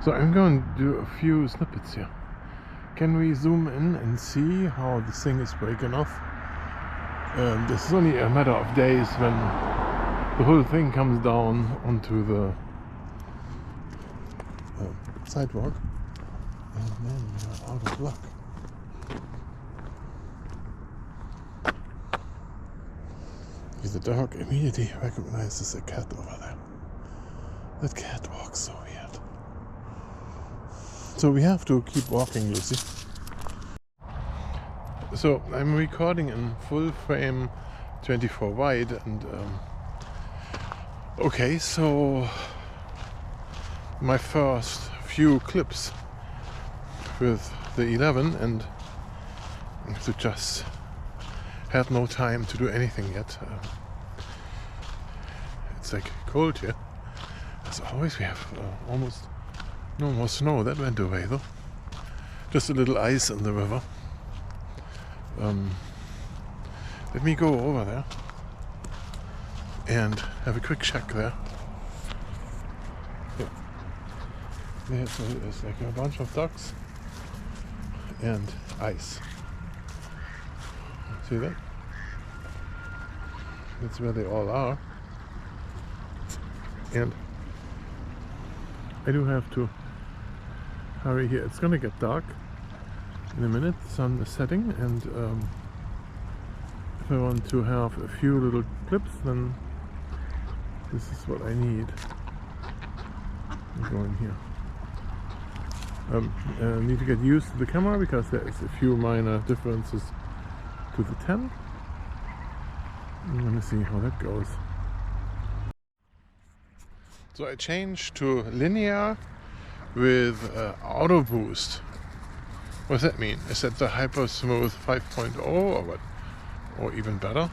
So I'm going to do a few snippets here. Can we zoom in and see how this thing is breaking off? This is only a matter of days when the whole thing comes down onto the sidewalk, and then we are out of luck. The dog immediately recognizes a cat over there. That cat walks so weird. So we have to keep walking, Lucy. So I'm recording in full frame 24 wide, and okay, so my first few clips with the 11, and to just had no time to do anything yet. It's like cold here. As always, we have almost no more snow. That went away though. Just a little ice in the river. Let me go over there and have a quick check there. Yeah. There's like a bunch of ducks and ice. See that? That's where they all are. And I do have to hurry here. It's gonna get dark in a minute. The sun is setting, and if I want to have a few little clips, then this is what I need. I'm going here. I need to get used to the camera because there is a few minor differences to the 10. I'm gonna see how that goes. So I changed to linear with auto boost. What does that mean? Is that the hyper smooth 5.0 or what? Or even better?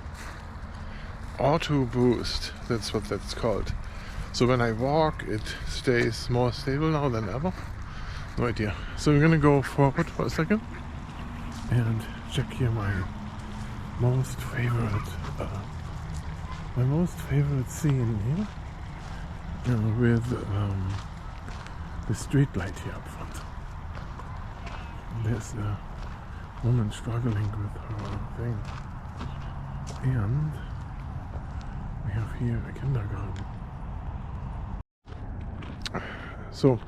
Auto boost, that's what that's called. So when I walk, it stays more stable now than ever. No idea. So we're gonna go forward for a second and check here my most favorite scene here, with the street light here up front. There's a woman struggling with her thing, and we have here a kindergarten. So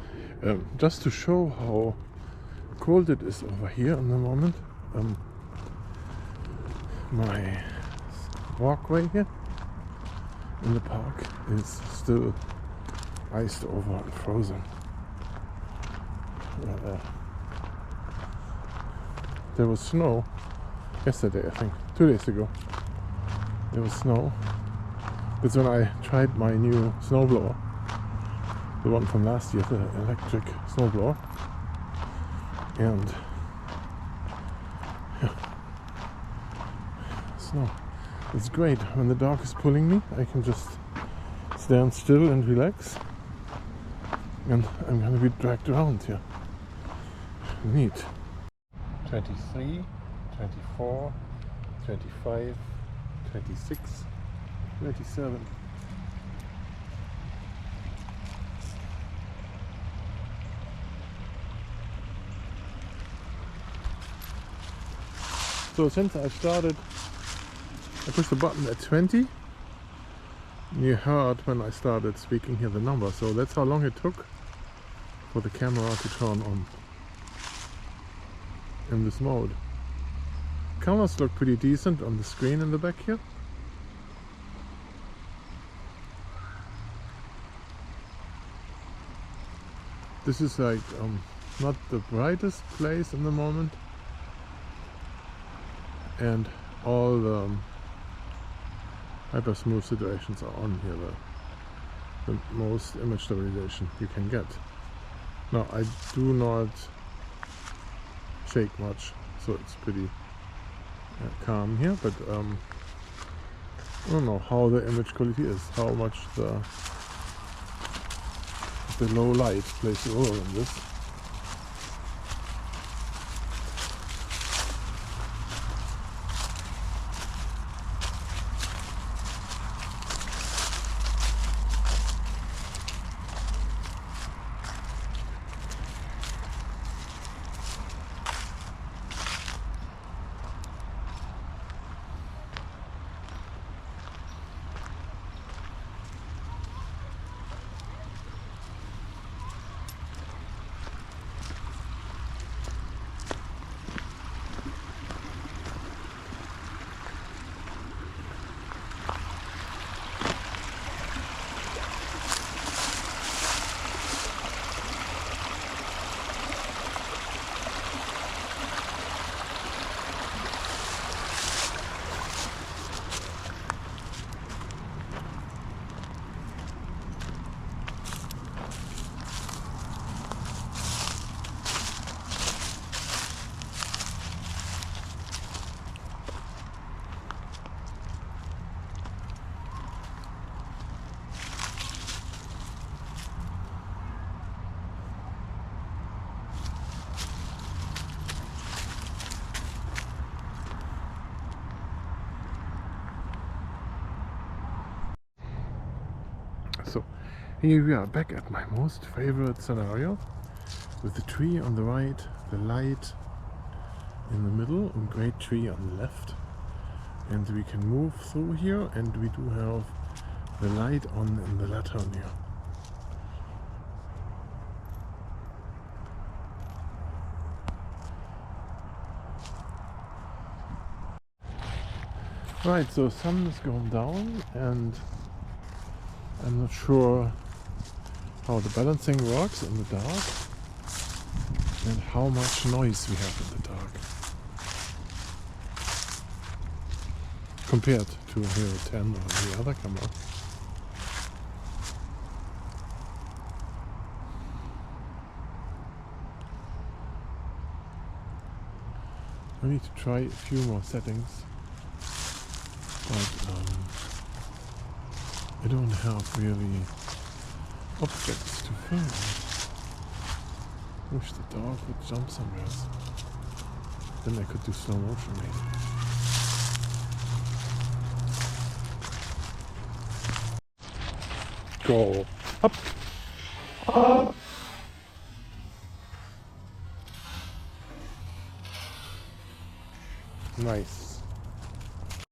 just to show how cold it is over here in the moment, my walkway here in the park is still iced over and frozen. There was snow yesterday, I think, 2 days ago. There was snow. That's when I tried my new snowblower, the one from last year, the electric snowblower, and yeah, snow. It's great. When the dog is pulling me, I can just stand still and relax, and I'm gonna be dragged around here. Neat. 23, 24, 25, 26, 27. So since I started, I pushed the button at 20. You heard when I started speaking here the number, so that's how long it took for the camera to turn on in this mode. Colors look pretty decent on the screen in the back here. This is like not the brightest place in the moment, and all the hyper smooth situations are on here, the most image stabilization you can get. Now I do not shake much, so it's pretty calm here, but I don't know how the image quality is, how much the low light plays a role in this. So here we are back at my most favorite scenario, with the tree on the right, the light in the middle, and great tree on the left. And we can move through here, and we do have the light on in the lantern here. Right, so sun is going down, and I'm not sure how the balancing works in the dark and how much noise we have in the dark compared to Hero11 or the other camera. I need to try a few more settings, but I don't have really objects to film. Wish the dog would jump somewhere. Then I could do slow motion maybe. Go up, up. Nice.